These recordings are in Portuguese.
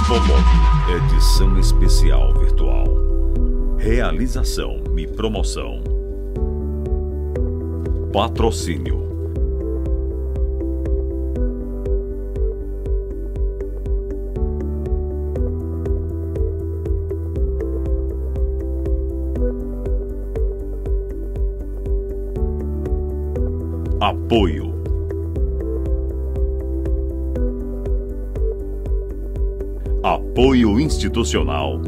Expolog, edição especial virtual. Realização e promoção. Patrocínio. Apoio. Apoio institucional.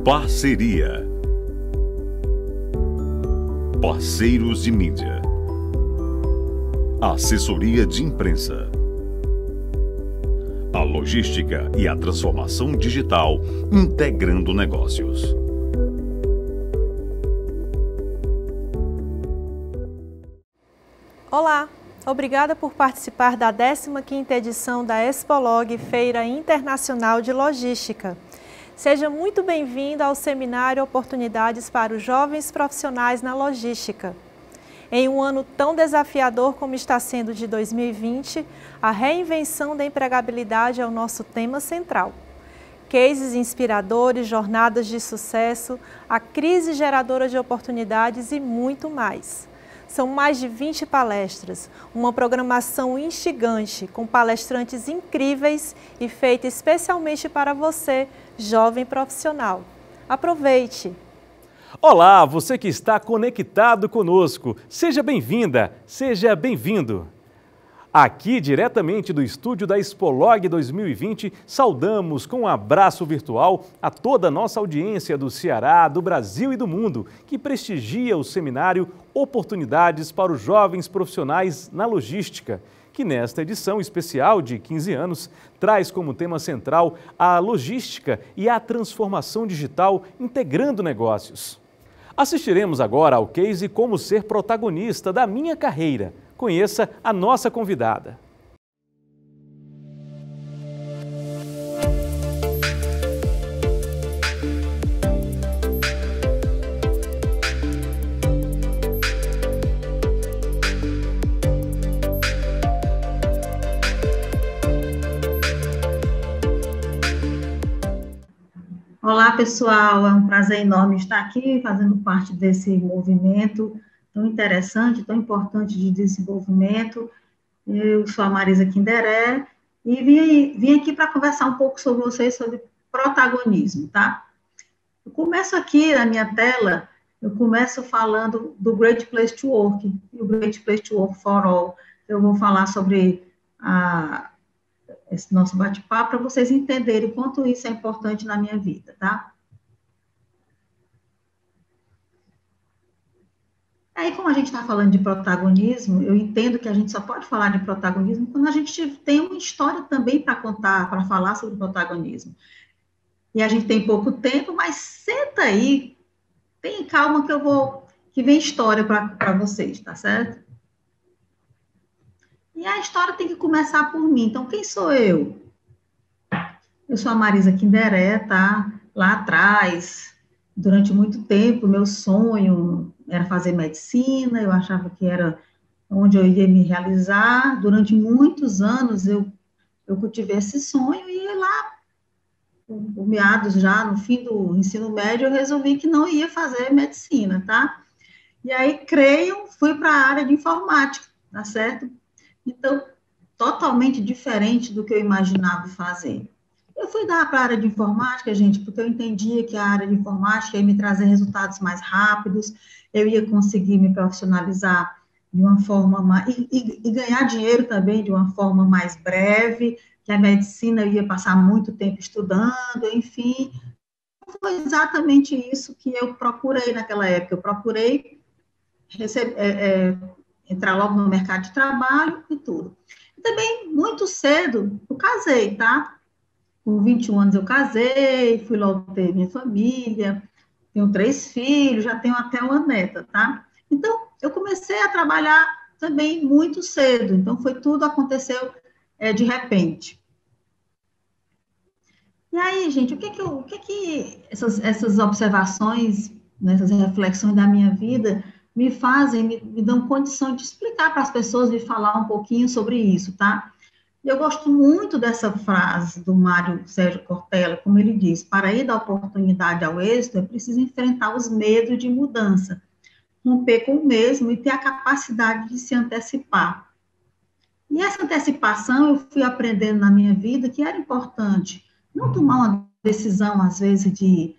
Parceria. Parceiros de mídia. Assessoria de imprensa. A logística e a transformação digital integrando negócios. Olá, obrigada por participar da 15ª edição da Expolog, Feira Internacional de Logística. Seja muito bem-vindo ao seminário Oportunidades para os Jovens Profissionais na Logística. Em um ano tão desafiador como está sendo de 2020, a reinvenção da empregabilidade é o nosso tema central. Cases inspiradores, jornadas de sucesso, a crise geradora de oportunidades e muito mais. São mais de 20 palestras, uma programação instigante, com palestrantes incríveis e feita especialmente para você, jovem profissional. Aproveite! Olá, você que está conectado conosco, seja bem-vinda, seja bem-vindo. Aqui, diretamente do estúdio da Expolog 2020, saudamos com um abraço virtual a toda a nossa audiência do Ceará, do Brasil e do mundo, que prestigia o seminário Oportunidades para os Jovens Profissionais na Logística, que nesta edição especial de 15 anos traz como tema central a logística e a transformação digital integrando negócios. Assistiremos agora ao case Como Ser Protagonista da Minha Carreira. Conheça a nossa convidada. Olá, pessoal, é um prazer enorme estar aqui fazendo parte desse movimento tão interessante, tão importante de desenvolvimento. Eu sou a Marisa Kinderé e vim aqui para conversar um pouco sobre vocês sobre protagonismo, tá? Eu começo aqui na minha tela, eu começo falando do Great Place to Work, e o Great Place to Work for All. Eu vou falar sobre esse nosso bate-papo para vocês entenderem o quanto isso é importante na minha vida, tá? Aí, como a gente está falando de protagonismo, eu entendo que a gente só pode falar de protagonismo quando a gente tem uma história também para contar, para falar sobre protagonismo. E a gente tem pouco tempo, mas senta aí, tem calma que vem história para vocês, tá certo? E a história tem que começar por mim. Então, quem sou eu? Eu sou a Marisa Kinderé, tá? Lá atrás, durante muito tempo, meu sonho era fazer medicina, eu achava que era onde eu ia me realizar. Durante muitos anos, eu cultivei esse sonho e lá, por meados já, no fim do ensino médio, eu resolvi que não ia fazer medicina, tá? E aí, fui para a área de informática, tá certo? Então, totalmente diferente do que eu imaginava fazer. Eu fui dar para a área de informática, gente, porque eu entendia que a área de informática ia me trazer resultados mais rápidos, eu ia conseguir me profissionalizar de uma forma mais... E ganhar dinheiro também de uma forma mais breve, que a medicina eu ia passar muito tempo estudando, enfim. Foi exatamente isso que eu procurei naquela época. Eu procurei entrar logo no mercado de trabalho e tudo. E também, muito cedo, eu casei, tá? Com 21 anos eu casei, fui logo ter minha família, tenho 3 filhos, já tenho até uma neta, tá? Então, eu comecei a trabalhar também muito cedo, então tudo aconteceu de repente. E aí, gente, o que essas observações, né, essas reflexões da minha vida me fazem, me dão condição de explicar para as pessoas, de falar um pouquinho sobre isso, tá? E eu gosto muito dessa frase do Mário Sérgio Cortella, como ele diz: para ir da oportunidade ao êxito, é preciso enfrentar os medos de mudança, romper com o mesmo e ter a capacidade de se antecipar. E essa antecipação eu fui aprendendo na minha vida que era importante. Não tomar uma decisão, às vezes, de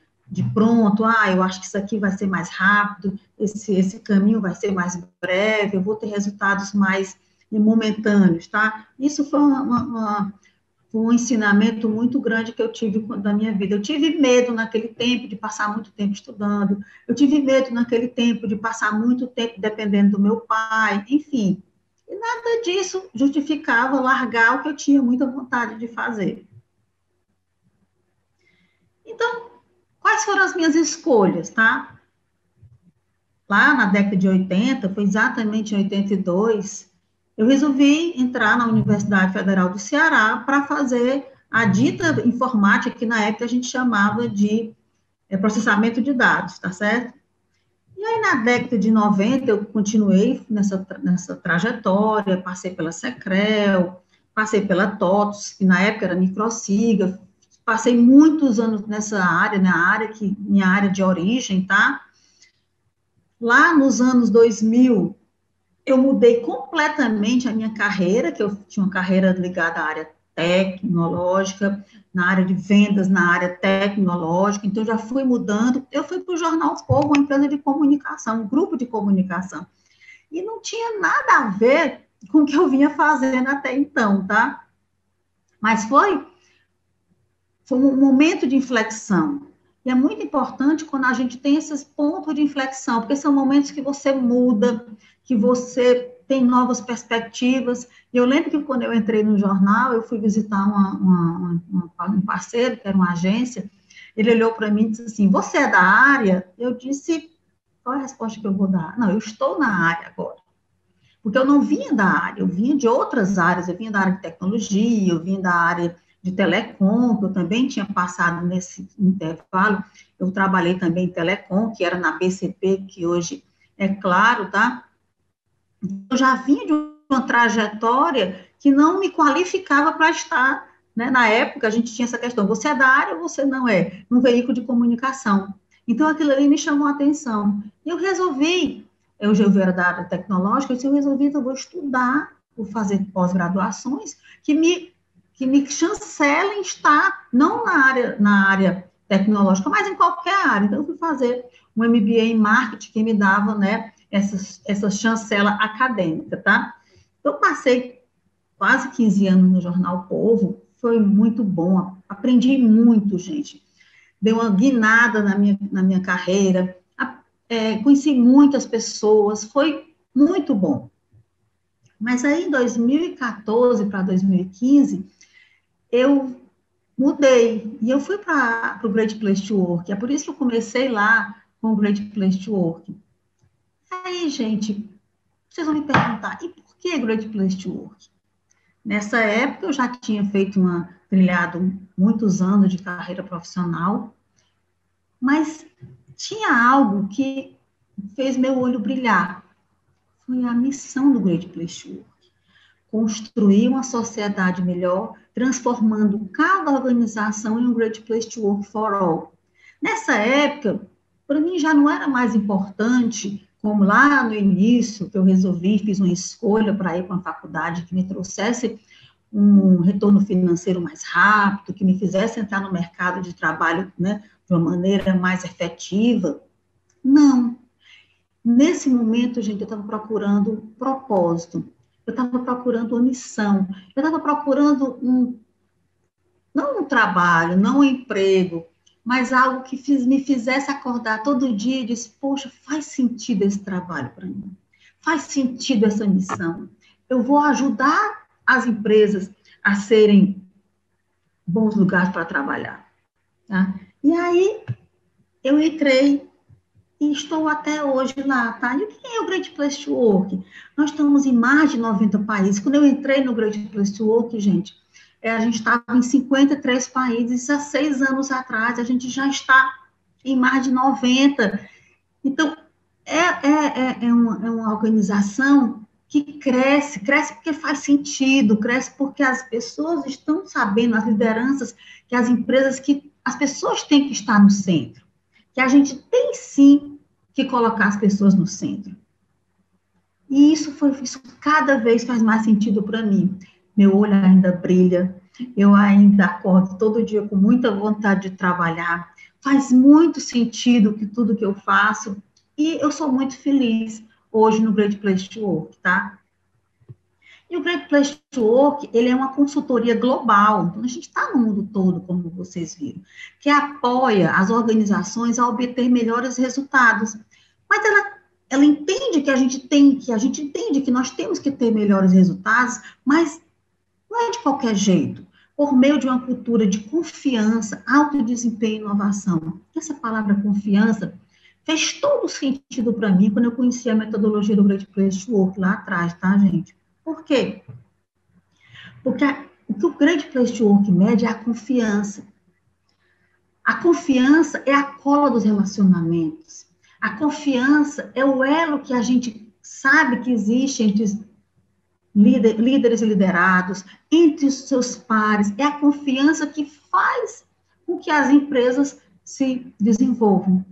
pronto, eu acho que isso aqui vai ser mais rápido, esse caminho vai ser mais breve, eu vou ter resultados mais momentâneos, tá? Isso foi um ensinamento muito grande que eu tive da minha vida. Eu tive medo naquele tempo de passar muito tempo estudando, eu tive medo naquele tempo de passar muito tempo dependendo do meu pai, enfim. E nada disso justificava largar o que eu tinha muita vontade de fazer. Então, quais foram as minhas escolhas, tá? Lá na década de 80, foi exatamente em 82, eu resolvi entrar na Universidade Federal do Ceará para fazer a dita informática, que na época a gente chamava de processamento de dados, tá certo? E aí, na década de 90, eu continuei nessa trajetória, passei pela Secrel, passei pela TOTS, que na época era Microsiga, passei muitos anos nessa área, minha área de origem, tá? Lá nos anos 2000, eu mudei completamente a minha carreira, que eu tinha uma carreira ligada à área tecnológica, na área de vendas, na área tecnológica, então já fui mudando. Eu fui para o Jornal Povo, uma empresa de comunicação, um grupo de comunicação, e não tinha nada a ver com o que eu vinha fazendo até então, tá? Mas foi um momento de inflexão. E é muito importante quando a gente tem esses pontos de inflexão, porque são momentos que você muda, que você tem novas perspectivas. E eu lembro que quando eu entrei no jornal, eu fui visitar um parceiro, que era uma agência, ele olhou para mim e disse assim: você é da área? Eu disse: qual é a resposta que eu vou dar? Não, eu estou na área agora. Porque eu não vinha da área, eu vinha de outras áreas, eu vinha da área de tecnologia, eu vinha da área de telecom, que eu também tinha passado nesse intervalo, eu trabalhei também em telecom, que era na BCP, que hoje é Claro, tá? Eu já vinha de uma trajetória que não me qualificava para estar, né? Na época, a gente tinha essa questão: você é da área ou você não é? Num veículo de comunicação. Então, aquilo ali me chamou a atenção. E eu resolvi, eu já era da área tecnológica, eu resolvi que eu vou estudar, vou fazer pós-graduações que me chancelem estar, não na área tecnológica, mas em qualquer área. Então, eu fui fazer um MBA em marketing que me dava, né, essa chancela acadêmica, tá? Eu passei quase 15 anos no Jornal Povo, foi muito bom, aprendi muito, gente. Deu uma guinada na minha carreira, conheci muitas pessoas, foi muito bom. Mas aí, em 2014 para 2015, eu mudei, e eu fui para o Great Place to Work. É por isso que eu comecei lá com o Great Place to Work. Aí, gente, vocês vão me perguntar: e por que Great Place to Work? Nessa época, eu já tinha trilhado muitos anos de carreira profissional, mas tinha algo que fez meu olho brilhar. Foi a missão do Great Place to Work: construir uma sociedade melhor, transformando cada organização em um Great Place to Work for All. Nessa época, para mim já não era mais importante, como lá no início, que eu fiz uma escolha para ir para uma faculdade que me trouxesse um retorno financeiro mais rápido, que me fizesse entrar no mercado de trabalho, né, de uma maneira mais efetiva. Não. Nesse momento, gente, eu estava procurando um propósito. Eu estava procurando uma missão, eu estava procurando não um trabalho, não um emprego, mas algo que me fizesse acordar todo dia e dizer: poxa, faz sentido esse trabalho para mim, faz sentido essa missão, eu vou ajudar as empresas a serem bons lugares para trabalhar. Tá? E aí, eu entrei e estou até hoje lá, tá? E o que é o Great Place to Work? Nós estamos em mais de 90 países. Quando eu entrei no Great Place to Work, gente, a gente estava em 53 países. Há 6 anos atrás, a gente já está em mais de 90. Então, é uma organização que cresce porque faz sentido, cresce porque as pessoas estão sabendo, as lideranças, que as empresas, que as pessoas têm que estar no centro, que a gente tem sim que colocar as pessoas no centro. E isso cada vez faz mais sentido para mim. Meu olho ainda brilha, eu ainda acordo todo dia com muita vontade de trabalhar, faz muito sentido que tudo que eu faço, e eu sou muito feliz hoje no Great Place to Work, tá? E o Great Place to Work, ele é uma consultoria global, então a gente está no mundo todo, como vocês viram, que apoia as organizações a obter melhores resultados. Mas ela entende que a gente entende que nós temos que ter melhores resultados, mas não é de qualquer jeito, por meio de uma cultura de confiança, alto desempenho e inovação. Essa palavra confiança fez todo sentido para mim quando eu conheci a metodologia do Great Place to Work lá atrás, tá, gente? Por quê? Porque o que o Great Place to Work mede é a confiança. A confiança é a cola dos relacionamentos. A confiança é o elo que a gente sabe que existe entre líderes e liderados, entre os seus pares. É a confiança que faz com que as empresas se desenvolvam.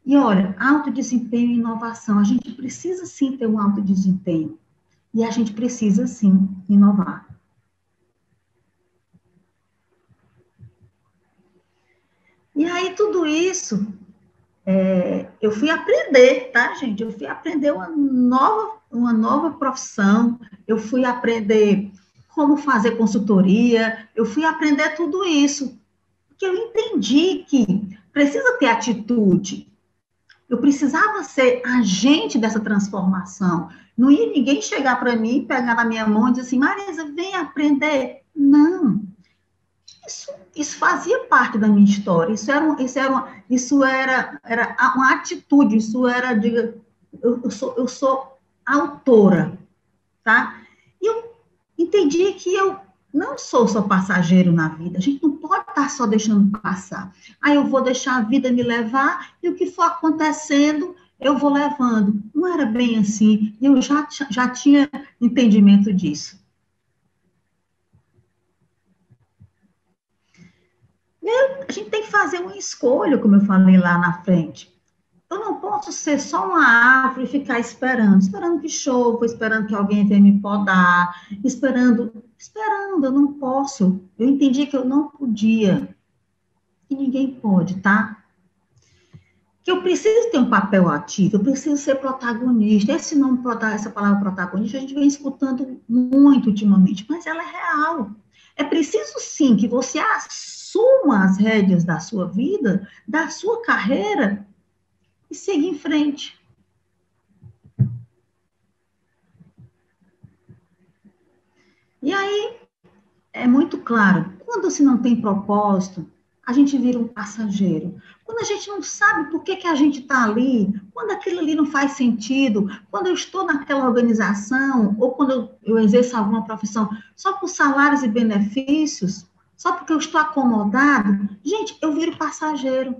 E olha, alto desempenho e inovação. A gente precisa sim ter um alto desempenho. E a gente precisa sim inovar. E aí, tudo isso, eu fui aprender, tá, gente? Eu fui aprender uma nova profissão, eu fui aprender como fazer consultoria, eu fui aprender tudo isso. Porque eu entendi que precisa ter atitude. Eu precisava ser agente dessa transformação. Não ia ninguém chegar para mim, pegar na minha mão e dizer assim, Marisa, vem aprender. Não. Isso fazia parte da minha história. Isso era uma atitude. Isso era, eu sou autora, tá? E eu entendi que eu não sou só passageiro na vida. A gente não pode estar só deixando passar. Aí eu vou deixar a vida me levar e o que for acontecendo, eu vou levando. Não era bem assim. Eu já tinha entendimento disso. A gente tem que fazer uma escolha, como eu falei lá na frente. Eu não posso ser só uma árvore e ficar esperando que chova, esperando que alguém venha me podar, esperando, eu não posso. Eu entendi que eu não podia. E ninguém pode, tá? Que eu preciso ter um papel ativo, eu preciso ser protagonista. Essa palavra protagonista, a gente vem escutando muito ultimamente, mas ela é real. É preciso, sim, que você assuma as rédeas da sua vida, da sua carreira, e seguir em frente. E aí, é muito claro, quando se não tem propósito, a gente vira um passageiro. Quando a gente não sabe por que a gente está ali, quando aquilo ali não faz sentido, quando eu estou naquela organização, ou quando eu exerço alguma profissão só por salários e benefícios, só porque eu estou acomodado, gente, eu viro passageiro.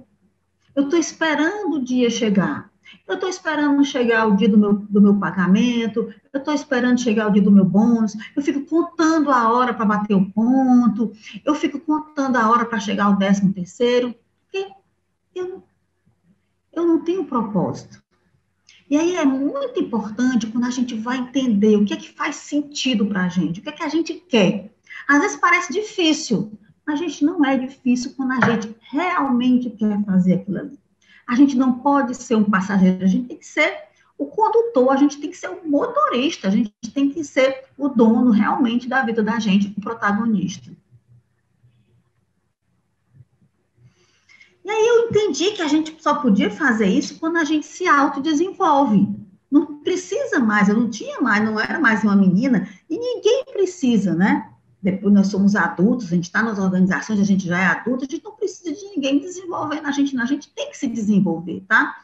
Eu estou esperando o dia chegar. Eu estou esperando chegar o dia do meu pagamento, eu estou esperando chegar o dia do meu bônus, eu fico contando a hora para bater o ponto, eu fico contando a hora para chegar o 13º, porque eu não tenho propósito. E aí é muito importante quando a gente vai entender o que é que faz sentido para a gente, o que é que a gente quer. Às vezes parece difícil, mas, gente, não é difícil quando a gente realmente quer fazer aquilo ali. A gente não pode ser um passageiro, a gente tem que ser o condutor, a gente tem que ser o motorista, a gente tem que ser o dono realmente da vida da gente, o protagonista. E aí eu entendi que a gente só podia fazer isso quando a gente se autodesenvolve. Não precisa mais, eu não tinha mais, não era mais uma menina, e ninguém precisa, né? Depois nós somos adultos, a gente está nas organizações, a gente já é adulto, a gente não precisa de ninguém desenvolvendo a gente, não, a gente tem que se desenvolver, tá?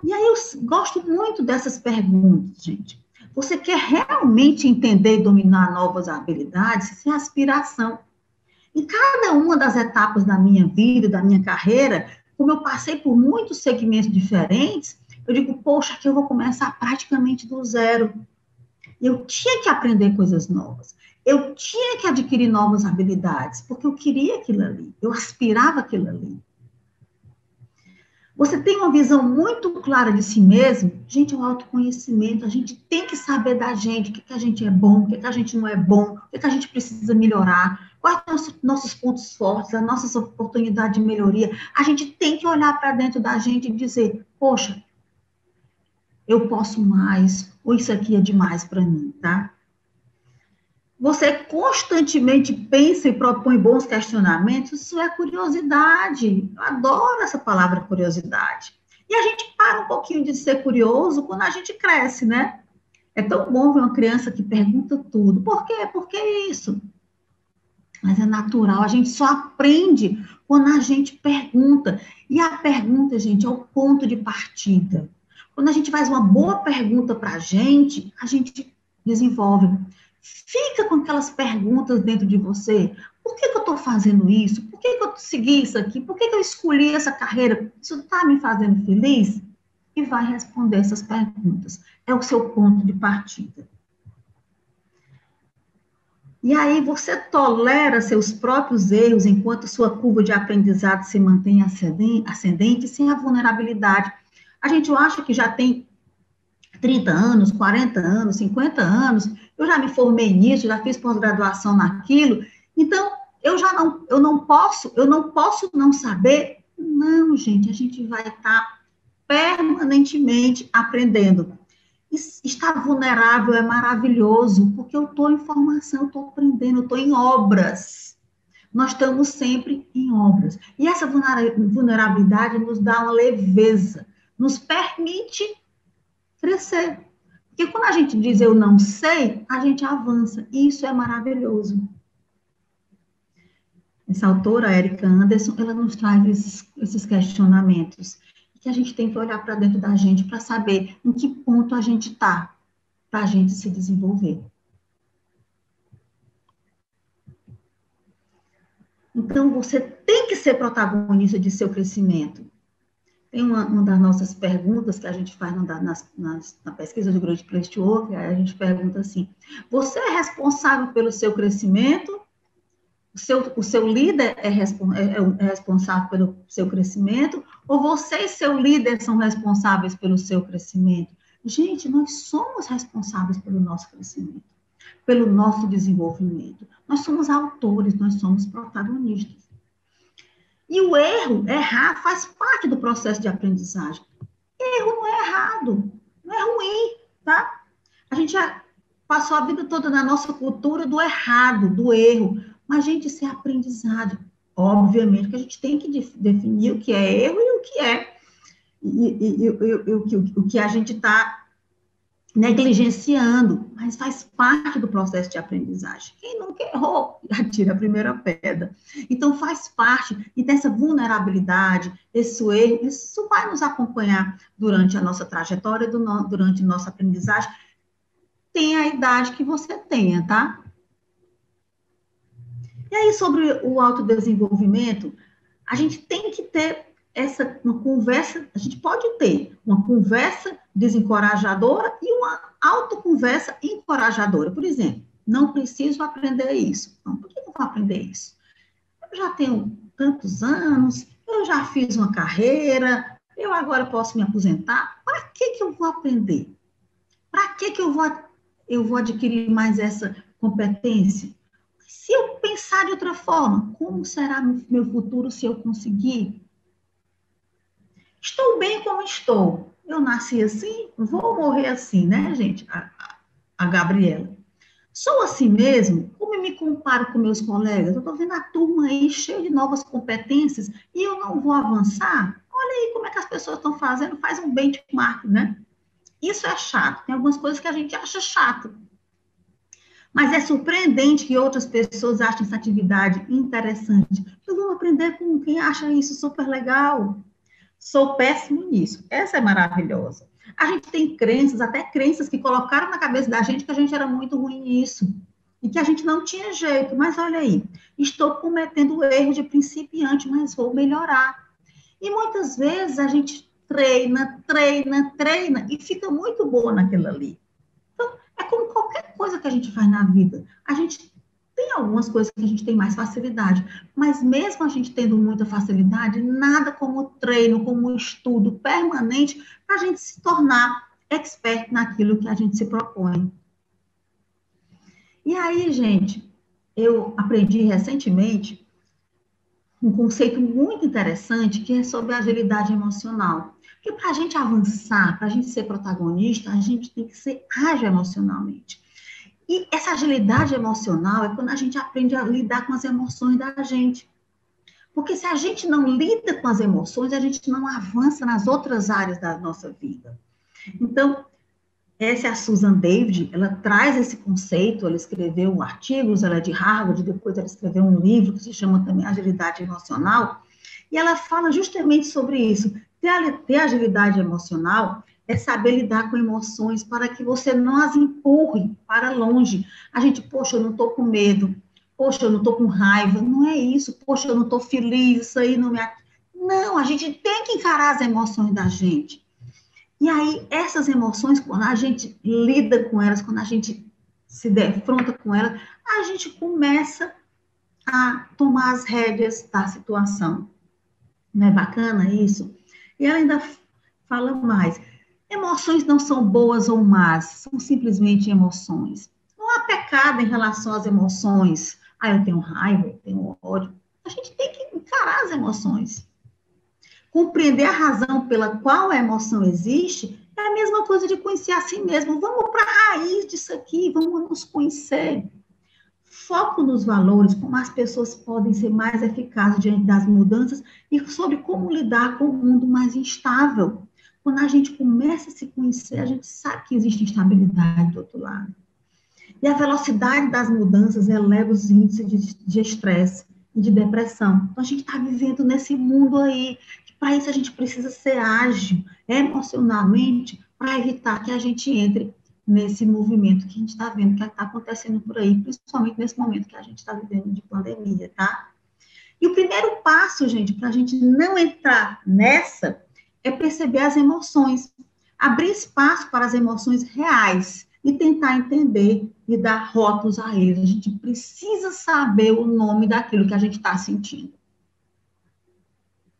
E aí eu gosto muito dessas perguntas, gente. Você quer realmente entender e dominar novas habilidades? Isso é aspiração. Em cada uma das etapas da minha vida, da minha carreira, como eu passei por muitos segmentos diferentes, eu digo, poxa, aqui eu vou começar praticamente do zero. Eu tinha que aprender coisas novas. Eu tinha que adquirir novas habilidades, porque eu queria aquilo ali, eu aspirava aquilo ali. Você tem uma visão muito clara de si mesmo? Gente, é um autoconhecimento, a gente tem que saber da gente, o que a gente é bom, o que a gente não é bom, o que a gente precisa melhorar, quais são os nossos pontos fortes, as nossas oportunidades de melhoria. A gente tem que olhar para dentro da gente e dizer, poxa, eu posso mais, ou isso aqui é demais para mim, tá? Você constantemente pensa e propõe bons questionamentos, isso é curiosidade. Eu adoro essa palavra curiosidade. E a gente para um pouquinho de ser curioso quando a gente cresce, né? É tão bom ver uma criança que pergunta tudo. Por quê? Por que isso? Mas é natural, a gente só aprende quando a gente pergunta. E a pergunta, gente, é o ponto de partida. Quando a gente faz uma boa pergunta para a gente desenvolve. Fica com aquelas perguntas dentro de você. Por que eu estou fazendo isso? Por que eu segui isso aqui? Por que eu escolhi essa carreira? Isso está me fazendo feliz? E vai responder essas perguntas. É o seu ponto de partida. E aí você tolera seus próprios erros enquanto sua curva de aprendizado se mantém ascendente sem a vulnerabilidade. A gente acha que já tem 30 anos, 40 anos, 50 anos, eu já me formei nisso, já fiz pós-graduação naquilo, então eu não posso não saber. Não, gente, a gente vai estar permanentemente aprendendo. Estar vulnerável é maravilhoso, porque eu estou em formação, eu estou aprendendo, eu estou em obras. Nós estamos sempre em obras. E essa vulnerabilidade nos dá uma leveza, nos permite crescer. Porque quando a gente diz eu não sei, a gente avança. E isso é maravilhoso. Essa autora, Erika Anderson, ela nos traz esses questionamentos. Que a gente tem que olhar para dentro da gente para saber em que ponto a gente está, para a gente se desenvolver. Então, você tem que ser protagonista de seu crescimento. Tem uma das nossas perguntas que a gente faz na pesquisa do Great Place to Work, a gente pergunta assim, você é responsável pelo seu crescimento? O seu líder é responsável pelo seu crescimento? Ou você e seu líder são responsáveis pelo seu crescimento? Gente, nós somos responsáveis pelo nosso crescimento, pelo nosso desenvolvimento. Nós somos autores, nós somos protagonistas. E o errar, faz parte do processo de aprendizagem. Erro não é errado, não é ruim, tá? A gente já passou a vida toda na nossa cultura do errado, do erro. Mas, gente, isso é aprendizado. Obviamente que a gente tem que definir o que é erro e o que é. O que a gente está negligenciando, mas faz parte do processo de aprendizagem. Quem nunca errou, atira a primeira pedra. Então, faz parte, e dessa vulnerabilidade, esse erro, isso vai nos acompanhar durante a nossa trajetória, durante a nossa aprendizagem. Tem a idade que você tenha, tá? E aí, sobre o autodesenvolvimento, a gente tem que ter uma conversa, a gente pode ter uma conversa desencorajadora e uma autoconversa encorajadora. Por exemplo, não preciso aprender isso. Então, por que eu vou aprender isso? Eu já tenho tantos anos, eu já fiz uma carreira, eu agora posso me aposentar. Para que eu vou aprender? Para que eu vou adquirir mais essa competência? Se eu pensar de outra forma, como será meu futuro se eu conseguir? Estou bem como estou. Eu nasci assim, vou morrer assim, né, gente? A Gabriela. Sou assim mesmo? Como eu me comparo com meus colegas? Eu estou vendo a turma aí cheia de novas competências e eu não vou avançar? Olha aí como é que as pessoas estão fazendo, faz um benchmark, né? Isso é chato. Tem algumas coisas que a gente acha chato. Mas é surpreendente que outras pessoas achem essa atividade interessante. Eu vou aprender com quem acha isso super legal. Sou péssimo nisso. Essa é maravilhosa. A gente tem crenças, até crenças que colocaram na cabeça da gente que a gente era muito ruim nisso. E que a gente não tinha jeito. Mas olha aí, estou cometendo erro de principiante, mas vou melhorar. E muitas vezes a gente treina e fica muito boa naquilo ali. Então, é como qualquer coisa que a gente faz na vida, a gente tem algumas coisas que a gente tem mais facilidade, mas mesmo a gente tendo muita facilidade, nada como treino, como estudo permanente para a gente se tornar expert naquilo que a gente se propõe. E aí, gente, eu aprendi recentemente um conceito muito interessante que é sobre agilidade emocional. Porque para a gente avançar, para a gente ser protagonista, a gente tem que ser ágil emocionalmente. E essa agilidade emocional é quando a gente aprende a lidar com as emoções da gente. Porque se a gente não lida com as emoções, a gente não avança nas outras áreas da nossa vida. Então, essa é a Susan David, ela traz esse conceito, ela escreveu artigos, ela é de Harvard, depois ela escreveu um livro que se chama também Agilidade Emocional, e ela fala justamente sobre isso. Ter agilidade emocional é saber lidar com emoções para que você não as empurre para longe. A gente, poxa, eu não estou com medo, poxa, eu não estou com raiva, não é isso, poxa, eu não estou feliz, isso aí não me... Não, a gente tem que encarar as emoções da gente. E aí, essas emoções, quando a gente lida com elas, quando a gente se defronta com elas, a gente começa a tomar as rédeas da situação. Não é bacana isso? E ela ainda fala mais. Emoções não são boas ou más, são simplesmente emoções. Não há pecado em relação às emoções. Eu tenho raiva, eu tenho ódio. A gente tem que encarar as emoções. Compreender a razão pela qual a emoção existe é a mesma coisa de conhecer a si mesmo. Vamos para a raiz disso aqui, vamos nos conhecer. Foco nos valores, como as pessoas podem ser mais eficazes diante das mudanças e sobre como lidar com um mundo mais instável. Quando a gente começa a se conhecer, a gente sabe que existe instabilidade do outro lado. E a velocidade das mudanças eleva os índices de estresse e de depressão. Então, a gente está vivendo nesse mundo aí. Para isso, a gente precisa ser ágil emocionalmente para evitar que a gente entre nesse movimento que a gente está vendo que está acontecendo por aí, principalmente nesse momento que a gente está vivendo de pandemia, tá? E o primeiro passo, gente, para a gente não entrar nessa, é perceber as emoções, abrir espaço para as emoções reais e tentar entender e dar rótulos a eles. A gente precisa saber o nome daquilo que a gente está sentindo.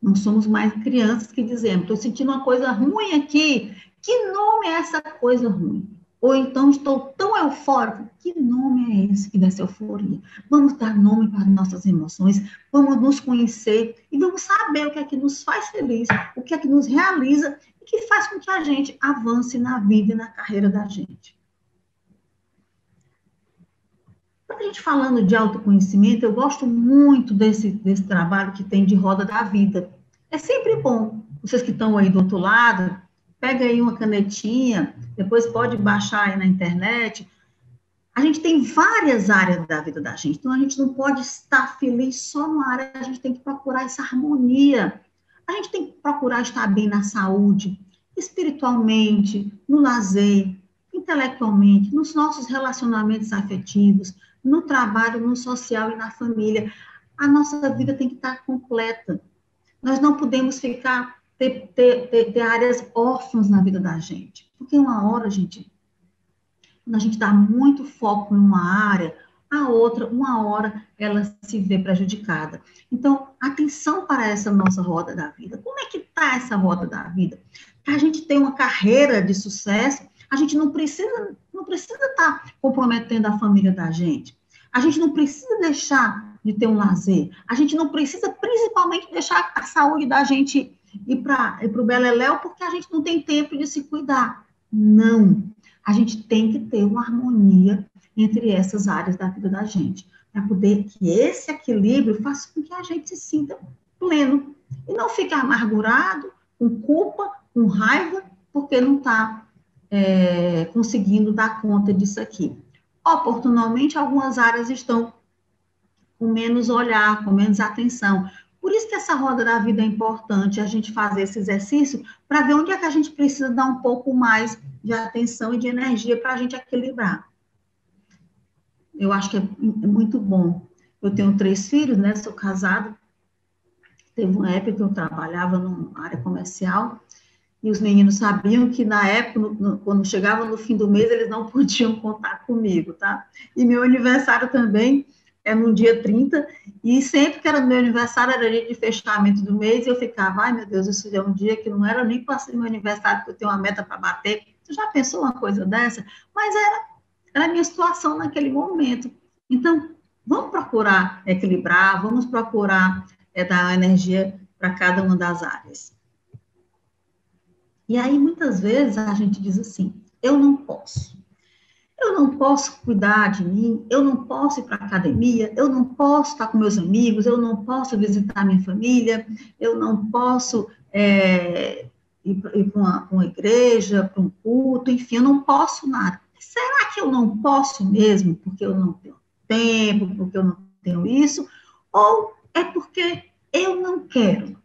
Não somos mais crianças que dizemos, estou sentindo uma coisa ruim aqui, que nome é essa coisa ruim? Ou então, estou tão eufórica, que nome é esse que dá essa euforia? Vamos dar nome para nossas emoções, vamos nos conhecer e vamos saber o que é que nos faz feliz, o que é que nos realiza e que faz com que a gente avance na vida e na carreira da gente. Quando a gente falando de autoconhecimento, eu gosto muito desse trabalho que tem de roda da vida. É sempre bom. Vocês que estão aí do outro lado, pega aí uma canetinha, depois pode baixar aí na internet. A gente tem várias áreas da vida da gente, então a gente não pode estar feliz só numa área, a gente tem que procurar essa harmonia. A gente tem que procurar estar bem na saúde, espiritualmente, no lazer, intelectualmente, nos nossos relacionamentos afetivos, no trabalho, no social e na família. A nossa vida tem que estar completa. Nós não podemos ter áreas órfãs na vida da gente. Porque uma hora, gente, quando a gente dá muito foco em uma área, a outra, uma hora, ela se vê prejudicada. Então, atenção para essa nossa roda da vida. Como é que está essa roda da vida? Para a gente ter uma carreira de sucesso, a gente não precisa estar comprometendo a família da gente. A gente não precisa deixar de ter um lazer. A gente não precisa, principalmente, deixar a saúde da gente ir para o beleléu, porque a gente não tem tempo de se cuidar. Não. A gente tem que ter uma harmonia entre essas áreas da vida da gente, para poder que esse equilíbrio faça com que a gente se sinta pleno e não fique amargurado, com culpa, com raiva, porque não está conseguindo dar conta disso aqui. Oportunamente, algumas áreas estão com menos olhar, com menos atenção. Por isso que essa roda da vida é importante, a gente fazer esse exercício, para ver onde é que a gente precisa dar um pouco mais de atenção e de energia para a gente equilibrar. Eu acho que é muito bom. Eu tenho 3 filhos, né? Sou casada. Teve uma época que eu trabalhava numa área comercial e os meninos sabiam que na época, quando chegava no fim do mês, eles não podiam contar comigo, tá? E meu aniversário também é no dia 30, e sempre que era meu aniversário, era dia de fechamento do mês, e eu ficava, ai meu Deus, isso é um dia que não era nem para ser meu aniversário, porque eu tenho uma meta para bater. Você já pensou uma coisa dessa? Mas era a minha situação naquele momento. Então, vamos procurar equilibrar, vamos procurar dar energia para cada uma das áreas. E aí, muitas vezes, a gente diz assim, eu não posso cuidar de mim, eu não posso ir para a academia, eu não posso estar com meus amigos, eu não posso visitar minha família, eu não posso ir para uma igreja, para um culto, enfim, eu não posso nada. Será que eu não posso mesmo porque eu não tenho tempo, porque eu não tenho isso? Ou é porque eu não quero?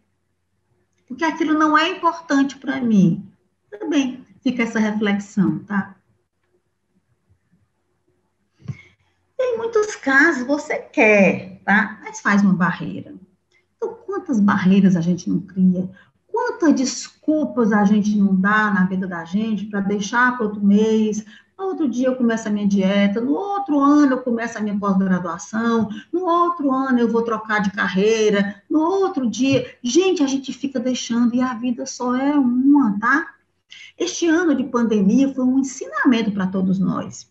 Porque aquilo não é importante para mim. Também fica essa reflexão, tá? Em muitos casos você quer, tá? Mas faz uma barreira. Então, quantas barreiras a gente não cria? Quantas desculpas a gente não dá na vida da gente para deixar para outro mês? No outro dia eu começo a minha dieta, no outro ano eu começo a minha pós-graduação, no outro ano eu vou trocar de carreira, no outro dia... Gente, a gente fica deixando e a vida só é uma, tá? Este ano de pandemia foi um ensinamento para todos nós.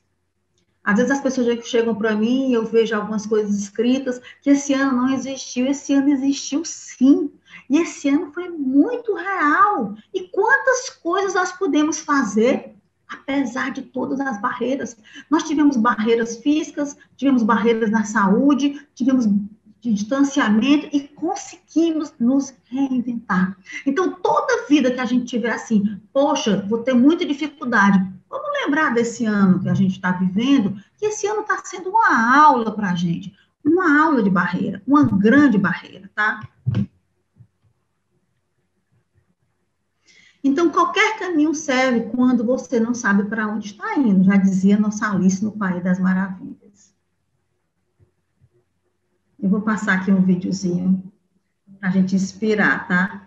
Às vezes as pessoas chegam para mim e eu vejo algumas coisas escritas que esse ano não existiu. Esse ano existiu sim. E esse ano foi muito real. E quantas coisas nós podemos fazer apesar de todas as barreiras? Nós tivemos barreiras físicas, tivemos barreiras na saúde, tivemos de distanciamento e conseguimos nos reinventar. Então, toda vida que a gente tiver assim, poxa, vou ter muita dificuldade, vamos lembrar desse ano que a gente está vivendo, que esse ano está sendo uma aula para a gente, uma aula de barreira, uma grande barreira, tá? Então, qualquer caminho serve quando você não sabe para onde está indo, já dizia nossa Alice no País das Maravilhas. Eu vou passar aqui um videozinho para a gente inspirar, tá?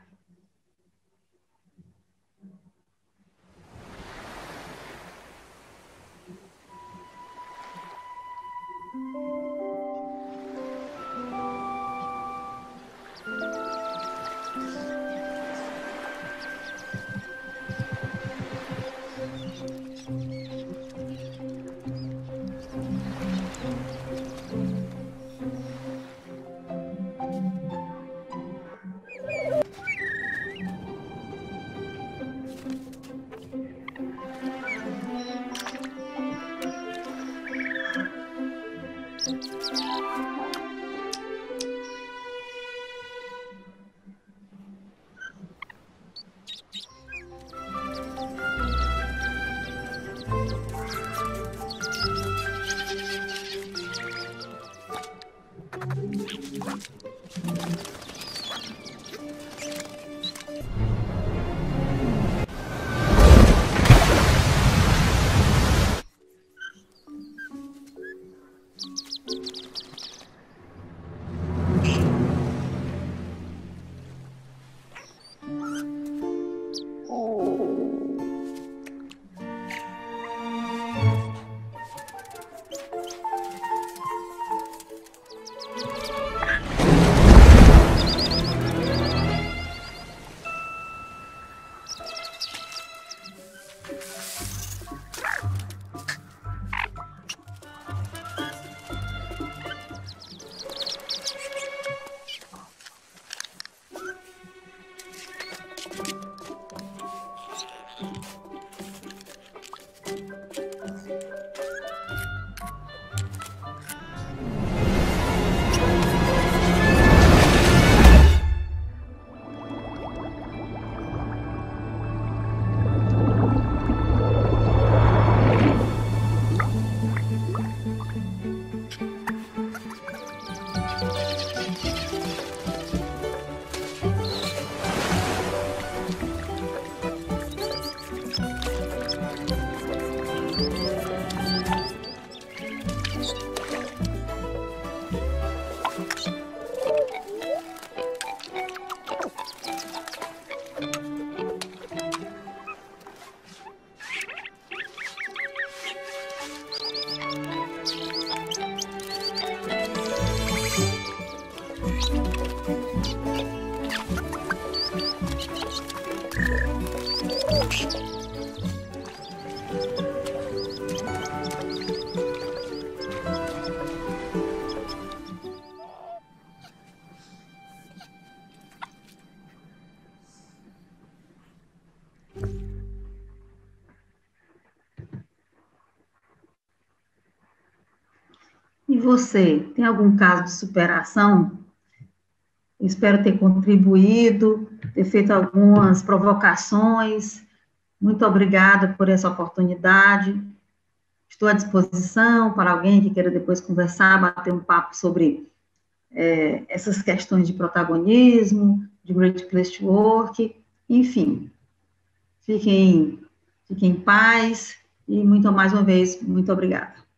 E você, tem algum caso de superação? Espero ter contribuído, ter feito algumas provocações. Muito obrigada por essa oportunidade. Estou à disposição para alguém que queira depois conversar, bater um papo sobre essas questões de protagonismo, de Great Place to Work, enfim. Fiquem em paz e, mais uma vez, muito obrigada.